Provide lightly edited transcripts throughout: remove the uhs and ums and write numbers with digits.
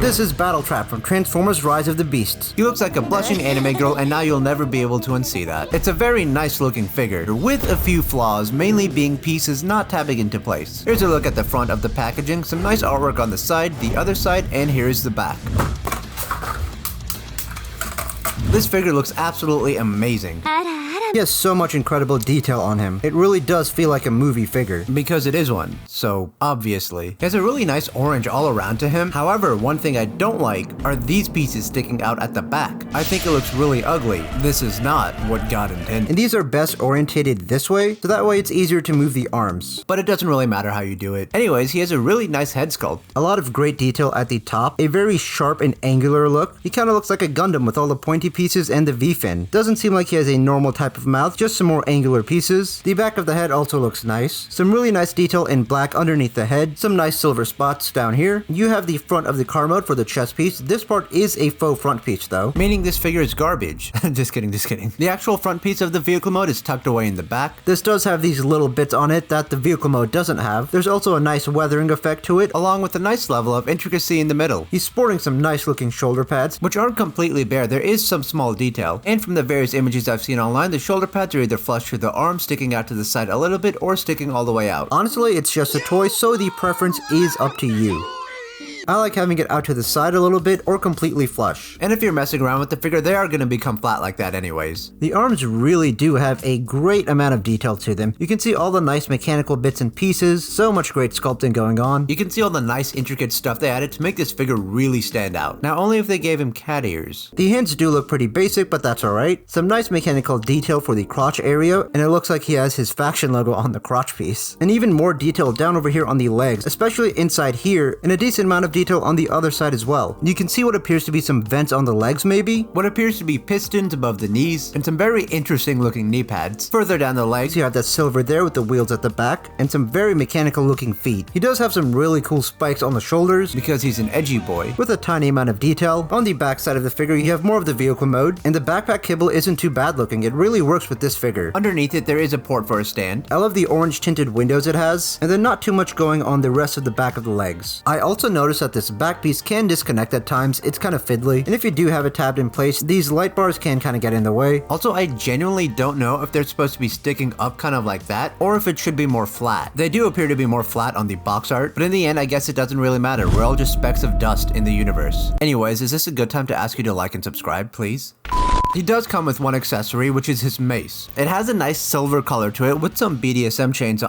This is Battletrap from Transformers Rise of the Beasts. He looks like a blushing anime girl, and now you'll never be able to unsee that. It's a very nice looking figure, with a few flaws, mainly being pieces not tabbing into place. Here's a look at the front of the packaging, some nice artwork on the side, the other side, and here's the back. This figure looks absolutely amazing. He has so much incredible detail on him. It really does feel like a movie figure. Because it is one, so obviously. He has a really nice orange all around to him. However, one thing I don't like are these pieces sticking out at the back. I think it looks really ugly. This is not what God intended. And these are best orientated this way, so that way it's easier to move the arms. But it doesn't really matter how you do it. Anyways, he has a really nice head sculpt. A lot of great detail at the top, a very sharp and angular look. He kind of looks like a Gundam with all the pointy pieces and the V-fin. Doesn't seem like he has a normal type of mouth, just some more angular pieces. The back of the head also looks nice. Some really nice detail in black underneath the head. Some nice silver spots down here. You have the front of the car mode for the chest piece. This part is a faux front piece though, meaning this figure is garbage. Just kidding. The actual front piece of the vehicle mode is tucked away in the back. This does have these little bits on it that the vehicle mode doesn't have. There's also a nice weathering effect to it, along with a nice level of intricacy in the middle. He's sporting some nice looking shoulder pads, which aren't completely bare. There is some small detail. And from the various images I've seen online, the shoulder pads are either flush to the arm, sticking out to the side a little bit, or sticking all the way out. Honestly, it's just a toy, so the preference is up to you. I like having it out to the side a little bit or completely flush. And if you're messing around with the figure, they are going to become flat like that anyways. The arms really do have a great amount of detail to them. You can see all the nice mechanical bits and pieces, so much great sculpting going on. You can see all the nice intricate stuff they added to make this figure really stand out. Now only if they gave him cat ears. The hands do look pretty basic, but that's alright. Some nice mechanical detail for the crotch area, and it looks like he has his faction logo on the crotch piece. And even more detail down over here on the legs, especially inside here, and a decent amount of detail on the other side as well. You can see what appears to be some vents on the legs maybe, what appears to be pistons above the knees, and some very interesting looking knee pads. Further down the legs, you have that silver there with the wheels at the back, and some very mechanical looking feet. He does have some really cool spikes on the shoulders, because he's an edgy boy, with a tiny amount of detail. On the back side of the figure, you have more of the vehicle mode, and the backpack kibble isn't too bad looking. It really works with this figure. Underneath it, there is a port for a stand. I love the orange tinted windows it has, and then not too much going on the rest of the back of the legs. I also noticed that this back piece can disconnect at times. It's kind of fiddly, and if you do have it tabbed in place, these light bars can kind of get in the way. Also, I genuinely don't know if they're supposed to be sticking up kind of like that, or if it should be more flat. They do appear to be more flat on the box art, but in the end, I guess it doesn't really matter. We're all just specks of dust in the universe. Anyways, is this a good time to ask you to like and subscribe, please? He does come with one accessory, which is his mace. It has a nice silver color to it with some BDSM chains,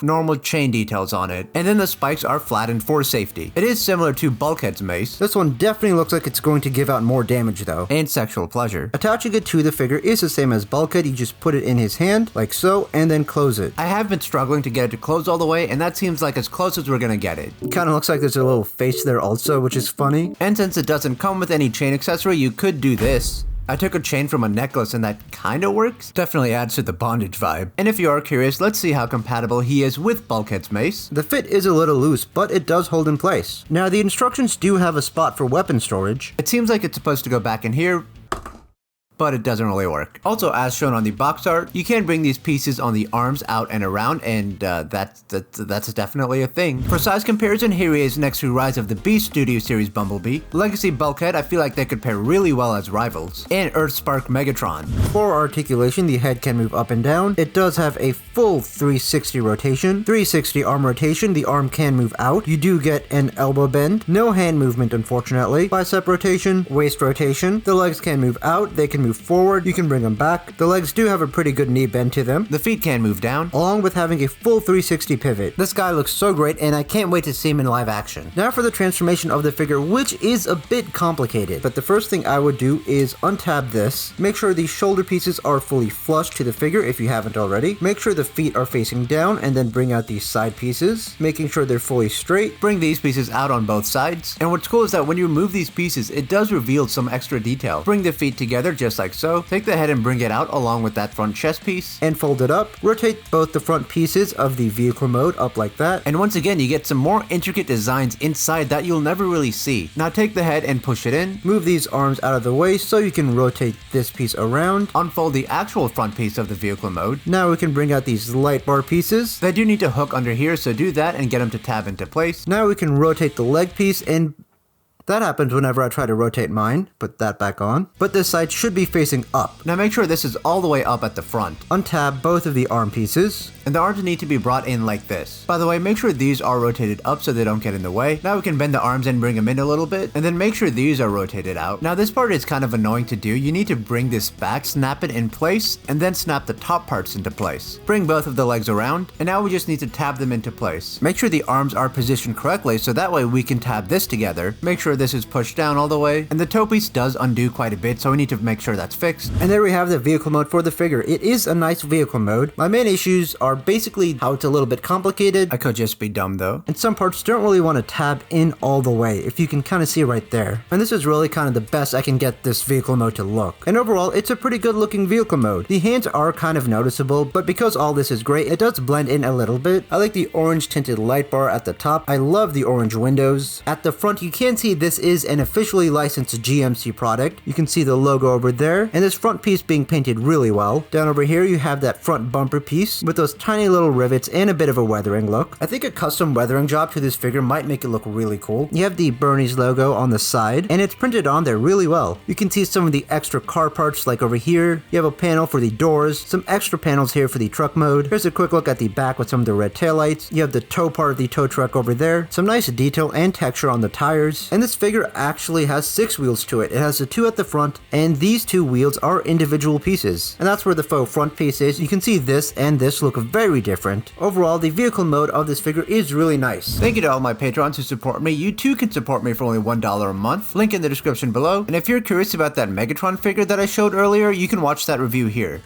normal chain details on it. And then the spikes are flattened for safety. It is similar to Bulkhead's mace. This one definitely looks like it's going to give out more damage though, and sexual pleasure. Attaching it to the figure is the same as Bulkhead. You just put it in his hand, like so, and then close it. I have been struggling to get it to close all the way, and that seems like as close as we're gonna get it. It kind of looks like there's a little face there also, which is funny. And since it doesn't come with any chain accessory, you could do this. I took a chain from a necklace and that kinda works. Definitely adds to the bondage vibe. And if you are curious, let's see how compatible he is with Bulkhead's mace. The fit is a little loose, but it does hold in place. Now the instructions do have a spot for weapon storage. It seems like it's supposed to go back in here, but it doesn't really work. Also, as shown on the box art, you can bring these pieces on the arms out and around, and that's definitely a thing. For size comparison, here he is next to Rise of the Beast Studio Series Bumblebee. Legacy Bulkhead, I feel like they could pair really well as rivals. And Earthspark Megatron. For articulation, the head can move up and down. It does have a full 360 rotation. 360 arm rotation, the arm can move out. You do get an elbow bend. No hand movement, unfortunately. Bicep rotation, waist rotation. The legs can move out. They can move forward, you can bring them back. The legs do have a pretty good knee bend to them. The feet can move down, along with having a full 360 pivot. This guy looks so great, and I can't wait to see him in live action. Now for the transformation of the figure, which is a bit complicated, but the first thing I would do is untab this. Make sure the shoulder pieces are fully flush to the figure if you haven't already. Make sure the feet are facing down, and then bring out these side pieces, making sure they're fully straight. Bring these pieces out on both sides. And what's cool is that when you remove these pieces, it does reveal some extra detail. Bring the feet together just like so. Take the head and bring it out along with that front chest piece, and fold it up. Rotate both the front pieces of the vehicle mode up like that, and once again you get some more intricate designs inside that you'll never really see. Now take the head and push it in. Move these arms out of the way so you can rotate this piece around. Unfold the actual front piece of the vehicle mode. Now we can bring out these light bar pieces. They do need to hook under here, so do that and get them to tab into place. Now we can rotate the leg piece and That happens whenever I try to rotate mine. Put that back on. But this side should be facing up. Now make sure this is all the way up at the front. Untab both of the arm pieces. And the arms need to be brought in like this. By the way, make sure these are rotated up so they don't get in the way. Now we can bend the arms and bring them in a little bit. And then make sure these are rotated out. Now this part is kind of annoying to do. You need to bring this back, snap it in place, and then snap the top parts into place. Bring both of the legs around, and now we just need to tab them into place. Make sure the arms are positioned correctly so that way we can tab this together. Make sure this is pushed down all the way, and the toe piece does undo quite a bit, so we need to make sure that's fixed. And there we have the vehicle mode for the figure. It is a nice vehicle mode. My main issues are basically how it's a little bit complicated. I could just be dumb though. And some parts don't really want to tab in all the way, if you can kind of see right there. And this is really kind of the best I can get this vehicle mode to look. And overall, it's a pretty good looking vehicle mode. The hands are kind of noticeable, but because all this is great, it does blend in a little bit. I like the orange tinted light bar at the top. I love the orange windows. At the front, you can see this is an officially licensed GMC product. You can see the logo over there, and this front piece being painted really well. Down over here, you have that front bumper piece with those tiny little rivets and a bit of a weathering look. I think a custom weathering job to this figure might make it look really cool. You have the Bernie's logo on the side, and it's printed on there really well. You can see some of the extra car parts like over here. You have a panel for the doors, some extra panels here for the truck mode. Here's a quick look at the back with some of the red taillights. You have the tow part of the tow truck over there. Some nice detail and texture on the tires. And this figure actually has 6 wheels to it. It has the 2 at the front, and these 2 wheels are individual pieces. And that's where the faux front piece is. You can see this and this look very different. Overall, the vehicle mode of this figure is really nice. Thank you to all my patrons who support me. You too can support me for only $1 a month. Link in the description below. And if you're curious about that Megatron figure that I showed earlier, you can watch that review here.